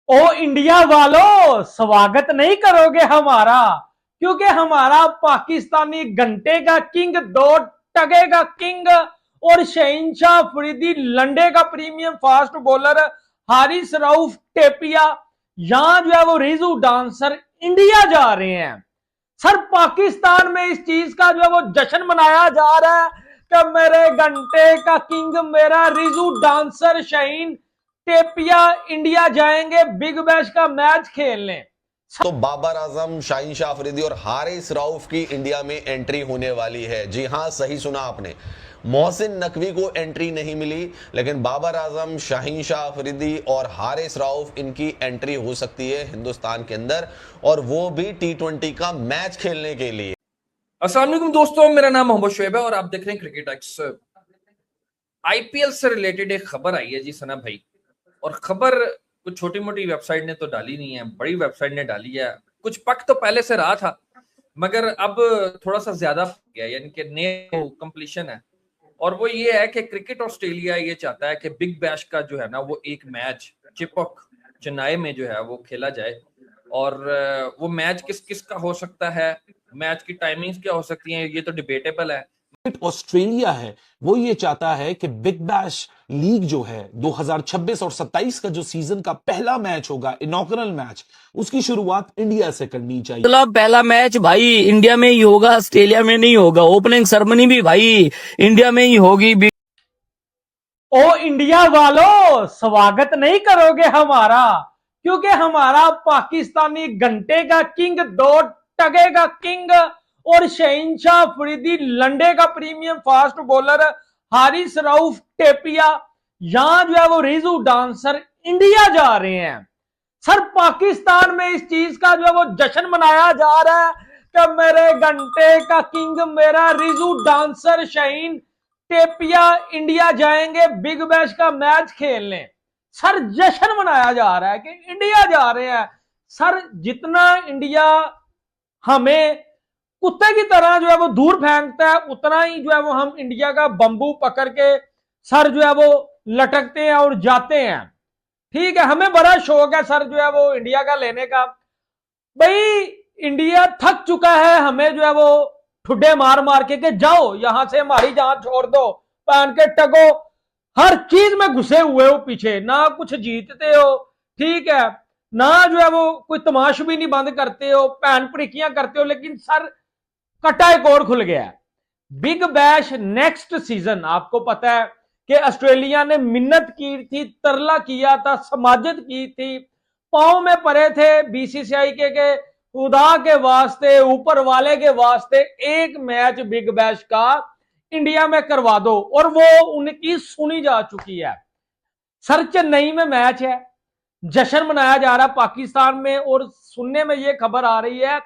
ओ India वालों, स्वागत नहीं करोगे हमारा? क्योंकि हमारा पाकिस्तानी घंटे का किंग, दो टगे का किंग और शहंशाह अफरीदी लंडे का premium fast bowler Haris Rauf टेपिया यहां जो है वो रिजू डांसर इंडिया जा रहे हैं। सर, पाकिस्तान में इस चीज का जो है वो जश्न मनाया जा रहा है कि मेरे घंटे का किंग, मेरा रिजू डांसर शाहीन टेपिया इंडिया जाएंगे बिग बैश का मैच खेलने। तो बाबर आजम, शाहीन शाह अफरीदी और हारिस रऊफ की इंडिया में एंट्री होने वाली है। जी हां, सही सुना आपने। मोहसिन नकवी को एंट्री नहीं मिली, लेकिन बाबर आजम, शाहीन शाह अफरीदी और हारिस रऊफ इनकी एंट्री हो सकती है हिंदुस्तान के अंदर, और वो भी T20 का मैच खेलने के लिए। अस्सलाम वालेकुम दोस्तों, मेरा नाम मोहम्मद शुएब है और आप देख रहे हैं क्रिकेट एक्स। आईपीएल से रिलेटेड एक खबर आई है जी सना भाई, और खबर कुछ छोटी मोटी वेबसाइट ने तो डाली नहीं है, बड़ी वेबसाइट ने डाली है। कुछ पक तो पहले से रहा था, मगर अब थोड़ा सा ज्यादा गया, यानी कि नेम कंप्लीशन है। और वो ये है कि क्रिकेट ऑस्ट्रेलिया ये चाहता है कि बिग बैश का जो है ना वो एक मैच चिपक चेन्नई में जो है वो खेला जाए। और वो मैच किस किस का हो सकता है, मैच की टाइमिंग्स क्या हो सकती हैं, ये तो डिबेटेबल है। ऑस्ट्रेलिया है वो ये चाहता है कि बिग बैश लीग जो है 2026 और 27 का जो सीजन का पहला मैच होगा, इनॉग्रल मैच, उसकी शुरुआत इंडिया से करनी चाहिए। मतलब पहला मैच भाई इंडिया में ही होगा, ऑस्ट्रेलिया में नहीं होगा। ओपनिंग सेरेमनी भी भाई इंडिया में ही होगी। ओ इंडिया वालों, स्वागत नहीं करोगे हमारा? क्योंकि हमारा पाकिस्तानी घंटे का किंग, दो टगे का किंग और शहंशाह अफरीदी लंडे का premium fast bowler Haris Rauf टेपिया यहां जो है वो रिजू डांसर इंडिया जा रहे हैं। सर, पाकिस्तान में इस चीज का जो है वो जश्न मनाया जा रहा है कि मेरे घंटे का किंग, मेरा रिजू डांसर शाहीन टेपिया इंडिया जाएंगे बिग बैश का मैच खेलने। सर, जश्न मनाया जा रहा है कि इंडिया जा रहे हैं। सर, जितना इंडिया हमें कुत्ते की तरह जो है वो दूर फेंकता है, उतना ही जो है वो हम इंडिया का बंबू पकड़ के सर जो है वो लटकते हैं और जाते हैं। ठीक है, हमें बड़ा शौक है सर जो है वो इंडिया का लेने का। भाई, इंडिया थक चुका है हमें जो है वो ठुड्डे मार मार के जाओ यहां से, हमारी जान छोड़ दो, पहन के टगो, हर चीज में घुसे हुए हो पीछे, ना कुछ जीतते हो, ठीक है, ना जो है वो कोई तमाश भी नहीं बंद करते हो, पहन परिकियां करते हो। लेकिन सर, कटा एक और खुल गया है। बिग बैश नेक्स्ट सीजन, आपको पता है कि ऑस्ट्रेलिया ने मिन्नत की थी, तरला किया था, समाजत की थी, पांव में पड़े थे बीसीसीआई के खुदा के वास्ते, ऊपर वाले के वास्ते एक मैच बिग बैश का इंडिया में करवा दो, और वो उनकी सुनी जा चुकी है। सर, चेन्नई में मैच है, जश्न मनाया जा रहा है पाकिस्तान में, और सुनने में ये खबर आ रही है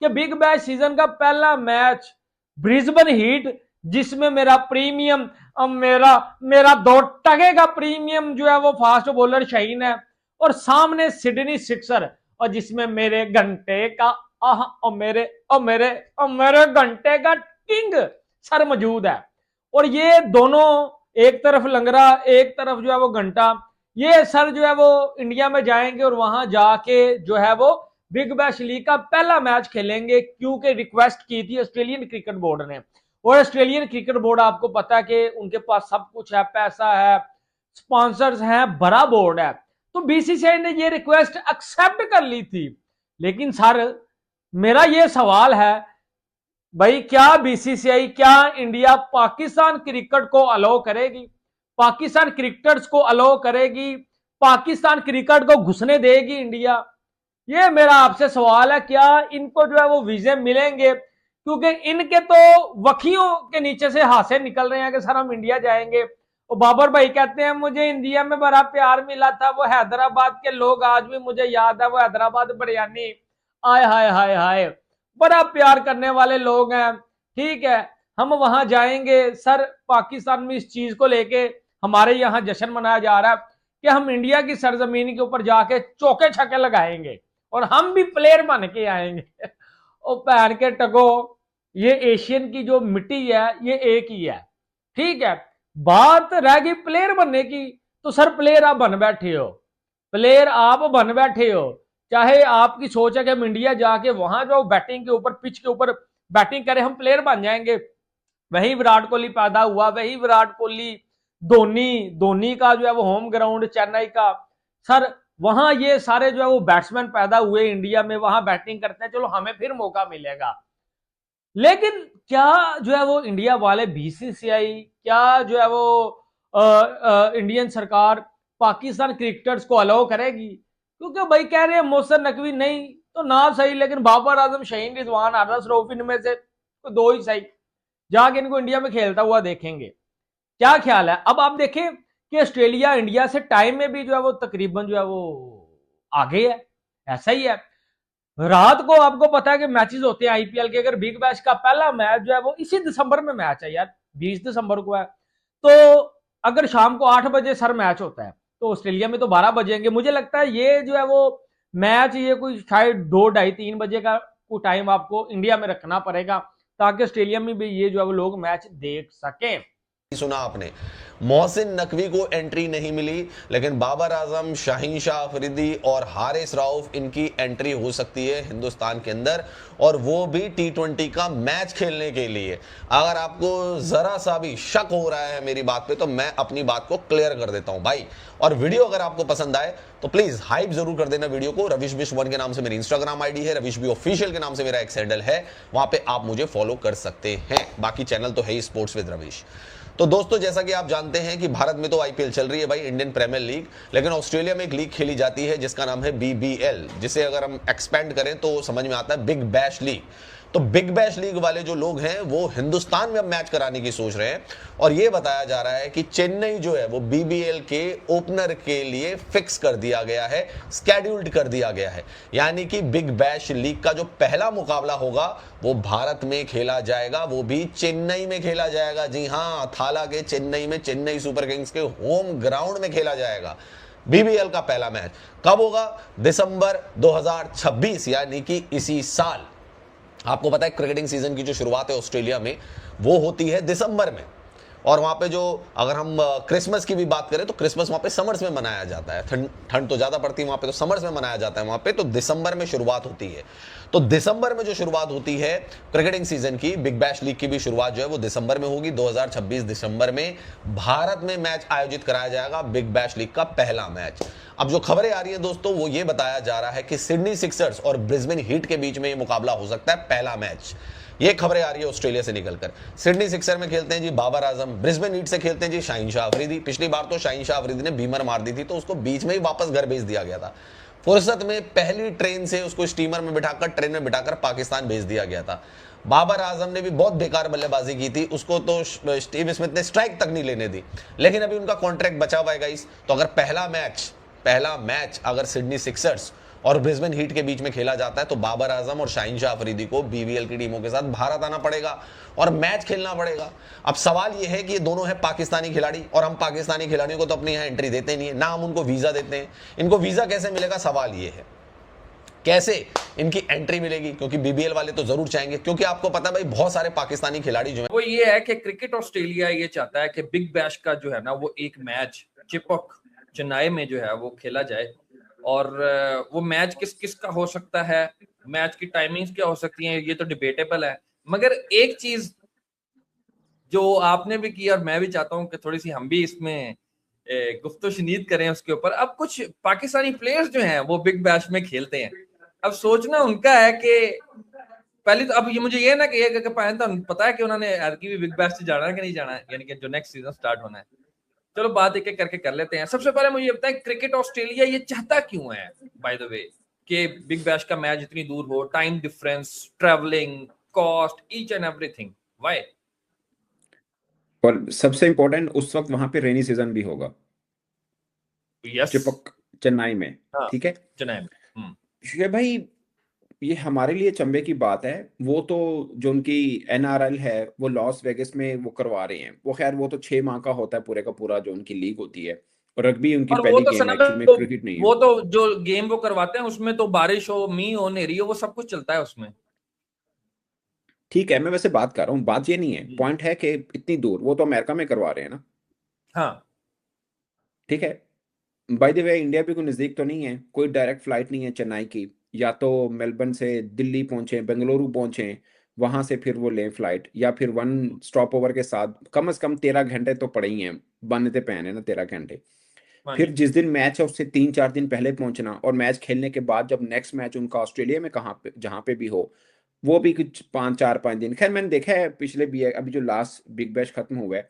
कि बिग बैश सीजन का पहला मैच ब्रिस्बेन हीट, जिसमें मेरा प्रीमियम, मेरा मेरा दो टगे का प्रीमियम जो है वो फास्ट बॉलर शाहीन है, और सामने सिडनी सिक्सर, और जिसमें मेरे घंटे का और मेरे घंटे का किंग सर मौजूद है। और ये दोनों, एक तरफ लंगरा, एक तरफ जो है वो घंटा, ये सर जो है वो इंडिया में जाएंगे और वहां जाके जो है वो बिग बैश लीग का पहला मैच खेलेंगे, क्योंकि रिक्वेस्ट की थी ऑस्ट्रेलियन क्रिकेट बोर्ड ने। और ऑस्ट्रेलियन क्रिकेट बोर्ड, आपको पता है कि उनके पास सब कुछ है, पैसा है, स्पॉन्सर्स हैं, बड़ा बोर्ड है, तो बीसीसीआई ने ये रिक्वेस्ट एक्सेप्ट कर ली थी। लेकिन सर, मेरा ये सवाल है भाई, क्या बीसीसीआई, क्या इंडिया पाकिस्तान क्रिकेट को अलाउ करेगी? पाकिस्तान क्रिकेटर्स को अलाउ करेगी? पाकिस्तान क्रिकेट को घुसने देगी इंडिया? ये मेरा आपसे सवाल है। क्या इनको जो है वो वीजे मिलेंगे? क्योंकि इनके तो वखियों के नीचे से हाथे निकल रहे हैं कि सर हम इंडिया जाएंगे। और बाबर भाई कहते हैं मुझे इंडिया में बड़ा प्यार मिला था, वो हैदराबाद के लोग आज भी मुझे याद है, वो हैदराबाद बिरयानी, आय हाय हाय हाय, बड़ा प्यार करने वाले लोग हैं। ठीक है, हम वहां जाएंगे। सर, पाकिस्तान में इस चीज को लेके हमारे यहाँ जश्न मनाया जा रहा है कि हम इंडिया की सरजमीन के ऊपर जाके चौके छक्के लगाएंगे और हम भी प्लेयर बन के आएंगे। और पहन के टको, ये एशियन की जो मिट्टी है ये एक ही है, ठीक है, बात रह गई प्लेयर बनने की, तो सर प्लेयर आप बन बैठे हो। प्लेयर आप बन बैठे हो, चाहे आपकी सोच है कि हम इंडिया जाके वहां जो बैटिंग के ऊपर पिच के ऊपर बैटिंग करें, हम प्लेयर बन जाएंगे। वही विराट कोहली पैदा हुआ, वही विराट कोहली, धोनी का जो है वो होम ग्राउंड चेन्नई का, सर वहां ये सारे जो है वो बैट्समैन पैदा हुए इंडिया में, वहां बैटिंग करते हैं, चलो हमें फिर मौका मिलेगा। लेकिन क्या जो है वो इंडिया वाले बीसीसीआई, क्या जो है वो इंडियन सरकार पाकिस्तान क्रिकेटर्स को अलाउ करेगी? क्योंकि भाई कह रहे हैं मोहसिन नकवी नहीं तो ना सही, लेकिन बाबर आजम, शाहीन रिजवान, हारिस रऊफ, इनमें से तो दो ही सही जाके इनको इंडिया में खेलता हुआ देखेंगे। क्या ख्याल है? अब आप देखें कि ऑस्ट्रेलिया इंडिया से टाइम में भी जो है वो तकरीबन जो है वो आगे है, ऐसा ही है। रात को आपको पता है कि मैचेस होते हैं आईपीएल के, अगर बिग बैश का पहला मैच जो है वो इसी दिसंबर में मैच है यार, 20 दिसंबर को है, तो अगर शाम को 8 बजे सर मैच होता है तो ऑस्ट्रेलिया में तो 12 बजेंगे। मुझे लगता है ये जो है वो मैच ये कोई शायद 2, 2:30, 3 बजे का टाइम आपको इंडिया में रखना पड़ेगा ताकि ऑस्ट्रेलिया में भी ये जो है वो लोग मैच देख सकें। सुना आपने, मोहसिन नकवी को एंट्री नहीं मिली, लेकिन बाबर आजम, शाहीन शाह अफरीदी और हारिस रऊफ, इनकी एंट्री हो सकती है हिंदुस्तान के अंदर, और वो भी T20 का मैच खेलने के लिए। अगर आपको जरा सा भी शक हो रहा है मेरी बात पे, तो मैं अपनी बात को क्लियर कर देता हूं भाई। और वीडियो अगर आपको पसंद आए तो प्लीज हाइप जरूर कर देना वीडियो को। रविश बिश 1 के नाम से मेरी इंस्टाग्राम आईडी है, रविश बी ऑफिशियल के नाम से मेरा एक हैंडल है, वहां पे आप मुझे फॉलो कर सकते हैं। बाकी चैनल तो है ही स्पोर्ट्स विद रविश। तो दोस्तों, जैसा कि आप जानते हैं कि भारत में तो आईपीएल चल रही है भाई, इंडियन प्रीमियर लीग, लेकिन ऑस्ट्रेलिया में एक लीग खेली जाती है जिसका नाम है बीबीएल, जिसे अगर हम एक्सपेंड करें तो समझ में आता है बिग बैश लीग। तो बिग बैश लीग वाले जो लोग हैं वो हिंदुस्तान में अब मैच कराने की सोच रहे हैं, और ये बताया जा रहा है कि चेन्नई जो है वो बीबीएल के ओपनर के लिए फिक्स कर दिया गया है, स्केड्यूल्ड कर दिया गया है। यानी कि बिग बैश लीग का जो पहला मुकाबला होगा वो भारत में खेला जाएगा, वो भी चेन्नई में खेला जाएगा। जी हां, थाला के चेन्नई में, चेन्नई सुपर किंग्स के होम ग्राउंड में खेला जाएगा बीबीएल का पहला मैच। कब होगा? दिसंबर 2026, यानी कि इसी साल। आपको पता है क्रिकेटिंग सीजन की जो शुरुआत है ऑस्ट्रेलिया में वो होती है दिसंबर में, और वहां पे जो अगर हम क्रिसमस की भी बात करें तो क्रिसमस वहां पे समर्स में मनाया जाता है। ठंड तो ज्यादा पड़ती है वहां पे, तो समर्स में मनाया जाता है वहां पे, तो दिसंबर में शुरुआत होती है। तो दिसंबर में जो शुरुआत होती है क्रिकेटिंग सीजन की, बिग बैश लीग की भी शुरुआत जो है वो दिसंबर में होगी। 2026 दिसंबर में भारत में मैच आयोजित कराया जाएगा, बिग बैश लीग का पहला मैच। अब जो खबरें आ रही है दोस्तों, वो ये बताया जा रहा है कि सिडनी सिक्सर्स और ब्रिस्बेन हीट के बीच में ये मुकाबला हो सकता है, पहला मैच। ये खबरें आ रही है ऑस्ट्रेलिया से निकलकर। सिडनी सिक्सर में खेलते हैं जी बाबर आजम, ब्रिस्बेन हीट से खेलते हैं जी शाहीन शाह अफरीदी। पिछली बार तो शाहीन शाह अफरीदी ने बीमर मार दी थी, तो उसको बीच में ही वापस घर भेज दिया गया था। फुर्सत में पहली ट्रेन से उसको स्टीमर में बिठाकर, ट्रेन में बिठाकर पाकिस्तान भेज दिया गया था। बाबर आजम ने भी बहुत बेकार बल्लेबाजी की थी, उसको तो स्टीव स्मिथ ने स्ट्राइक तक नहीं लेने दी, लेकिन अभी उनका कॉन्ट्रैक्ट बचा हुआ है गाइस। तो अगर पहला मैच अगर सिडनी सिक्सर्स और ब्रिस्बेन हीट के बीच में खेला जाता है तो बाबर आजम और शाहीन शाह अफरीदी को बीबीएल की टीमों के साथ भारत आना पड़ेगा और मैच खेलना पड़ेगा। अब सवाल यह है कि ये दोनों है पाकिस्तानी खिलाड़ी, और हम पाकिस्तानी खिलाड़ियों को तो अपने यहाँ एंट्री देते नहीं है, ना हम उनको वीजा देते हैं। इनको वीजा कैसे मिलेगा, सवाल ये है कैसे इनकी एंट्री मिलेगी, क्योंकि बीबीएल वाले तो जरूर चाहेंगे, क्योंकि आपको पता है भाई बहुत सारे पाकिस्तानी खिलाड़ी जो है वो ये है कि क्रिकेट ऑस्ट्रेलिया ये चाहता है कि बिग बैश का जो है ना वो एक मैच चिपक चेन्नई में जो है वो खेला जाए, और वो मैच किस किस का हो सकता है, मैच की टाइमिंग्स क्या हो सकती हैं, ये तो डिबेटेबल है। मगर एक चीज जो आपने भी की और मैं भी चाहता हूं कि थोड़ी सी हम भी इसमें गुफ्तो शनीद करें उसके ऊपर। अब कुछ पाकिस्तानी प्लेयर्स जो हैं वो बिग बैश में खेलते हैं, अब सोचना उनका है कि पहले तो अब ये मुझे ये ना कि पता है कि उन्होंने भी बिग बैश से जाना है कि नहीं जाना है, यानी कि जो नेक्स्ट सीजन स्टार्ट होना है। चलो बात एक एक करके कर लेते हैं। सबसे पहले मुझे बताएं क्रिकेट ऑस्ट्रेलिया ये चाहता क्यों है बाय द वे कि बिग बैश का मैच इतनी दूर हो, time difference, travelling cost, each and everything, why? और सबसे इंपॉर्टेंट उस वक्त वहां पे रेनी सीजन भी होगा, यस, चिपक चेन्नई में। ठीक है चेन्नई में। शुएब भाई, ये हमारे लिए चंबे की बात है। वो तो जो उनकी एनआरएल है वो लॉस वेगस में वो करवा रहे हैं, वो खैर वो तो 6 माह का होता है पूरे का पूरा जो उनकी लीग होती है, और रग्बी उनकी और पहली वो तो गेम है, एक्चुअली में क्रिकेट नहीं है। वो तो जो गेम वो करवाते हैं उसमें तो बारिश हो, मींह हो, नेरी हो, वो सब कुछ चलता है उसमें। ठीक है, मैं वैसे बात कर रहा हूँ, बात ये नहीं है, पॉइंट है कि इतनी दूर वो तो अमेरिका में करवा रहे हैं ना। हाँ ठीक है, बाय द वे इंडिया भी कोई नज़दीक तो नहीं है, कोई डायरेक्ट फ्लाइट नहीं है चेन्नई की, या तो मेलबर्न से दिल्ली पहुंचे, बेंगलुरु पहुंचे, वहां से फिर वो लें फ्लाइट, या फिर वन स्टॉप ओवर के साथ कम से कम 13 घंटे तो पड़े ही हैं, बनते पैन है ना 13 घंटे। हाँ फिर जी। जिस दिन मैच है उससे 3-4 दिन पहले पहुंचना, और मैच खेलने के बाद जब नेक्स्ट मैच उनका ऑस्ट्रेलिया में कहाँ पे जहाँ पे भी हो, वो भी कुछ 5-4-5 दिन। खैर मैंने देखा है पिछले भी अभी जो लास्ट बिग बैश खत्म हुआ है,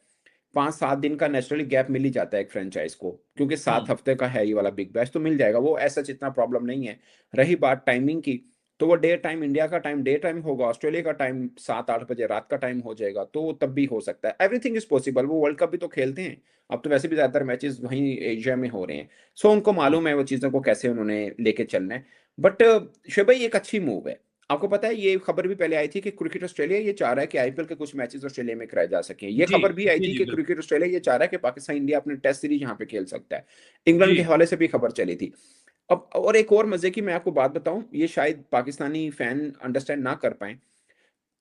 5-7 दिन का नेचुरली गैप मिल ही जाता है एक फ्रेंचाइज को, क्योंकि 7 हफ्ते का है ये वाला बिग बैश, तो मिल जाएगा वो, ऐसा इतना प्रॉब्लम नहीं है। रही बात टाइमिंग की, तो वो डे टाइम, इंडिया का टाइम डे टाइम होगा, ऑस्ट्रेलिया का टाइम 7-8 बजे रात का टाइम हो जाएगा, तो वो तब भी हो सकता है। एवरीथिंग इज पॉसिबल, वो वर्ल्ड कप भी तो खेलते हैं। अब तो वैसे भी ज्यादातर मैचेस वहीं एशिया में हो रहे हैं, सो उनको मालूम है वो चीजों को कैसे उन्होंने लेके चलना है। बट शोएब भाई एक अच्छी मूव है। आपको पता है ये खबर भी पहले आई थी कि क्रिकेट ऑस्ट्रेलिया ये चाह रहा है कि आईपीएल के कुछ मैचेस ऑस्ट्रेलिया में कराए जा सकें। ये जी खबर भी आई जी थी जी कि बिल्कुल। क्रिकेट ऑस्ट्रेलिया ये चाह रहा है कि पाकिस्तान इंडिया अपने टेस्ट सीरीज यहाँ पे खेल सकता है। इंग्लैंड जी के हवाले से भी खबर चली थी। अब और एक और मजे की मैं आपको बात बताऊं, ये शायद पाकिस्तानी फैन अंडरस्टैंड ना कर पाए,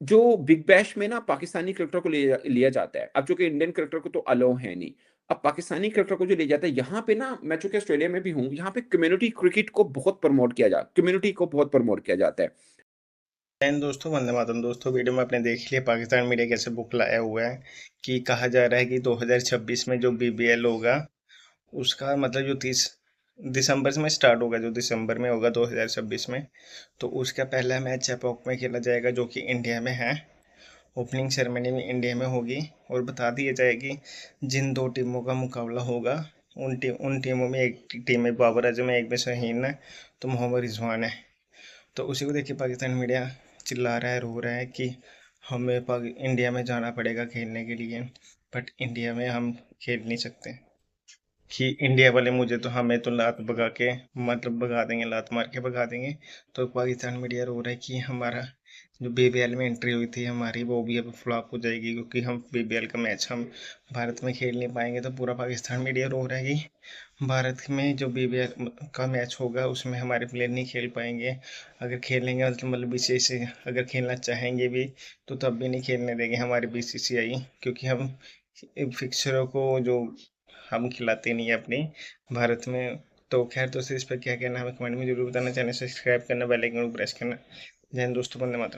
जो बिग बैश में ना पाकिस्तानी क्रिकेटर को लिया जाता है, अब चूंकि इंडियन क्रिकेटर को तो अलो है नहीं, अब पाकिस्तानी क्रिकेटर को जो लिया जाता है यहाँ पे ना, मैं चूंकि ऑस्ट्रेलिया में भी हूँ, यहाँ पे कम्युनिटी क्रिकेट को बहुत प्रमोट किया जाता है, कम्युनिटी को बहुत प्रमोट किया जाता है। एंड दोस्तों, वंदे मातरम। दोस्तों, वीडियो में आपने देख लिया पाकिस्तान मीडिया कैसे बुक लाया हुआ है कि कहा जा रहा है कि 2026 में जो बीबीएल होगा उसका मतलब जो 30 दिसंबर में स्टार्ट होगा, जो दिसंबर में होगा 2026 में, तो उसका पहला मैच चेपॉक में खेला जाएगा जो कि इंडिया में है। ओपनिंग सेरेमनी में इंडिया में होगी और बता दिया जाएगी जिन 2 टीमों का मुकाबला होगा, उन टीमों में एक टीम में बाबर आजम है, एक में शाहीन है, तो मोहम्मद रिजवान है। तो उसी को देख के पाकिस्तान मीडिया चिल्ला रहा है, रो रहा है कि हमें इंडिया में जाना पड़ेगा खेलने के लिए, बट इंडिया में हम खेल नहीं सकते कि इंडिया वाले मुझे तो हमें तो लात भगा के मतलब भगा देंगे, लात मार के भगा देंगे। तो पाकिस्तान मीडिया रो रहा है कि हमारा जो बीबीएल में एंट्री हुई थी हमारी, वो भी अब फ्लॉप हो जाएगी क्योंकि हम बीबीएल का मैच हम भारत में खेल नहीं पाएंगे। तो पूरा पाकिस्तान मीडिया रो रहा है कि भारत में जो बीबीएल का मैच होगा उसमें हमारे प्लेयर नहीं खेल पाएंगे। अगर खेलेंगे मतलब बीसीसीआई से अगर खेलना चाहेंगे भी तो तब भी नहीं खेलने देंगे हमारे बीसीसीआई, क्योंकि हम फिक्सरों को जो हम खिलाते नहीं है अपनी भारत में। तो खैर, तो इस पर क्या कहना हमें कमेंट में जरूर बताना, चैनल सब्सक्राइब करना, बेल आइकन को प्रेस करना। जय हिंद दोस्तों, वंदे मातरम।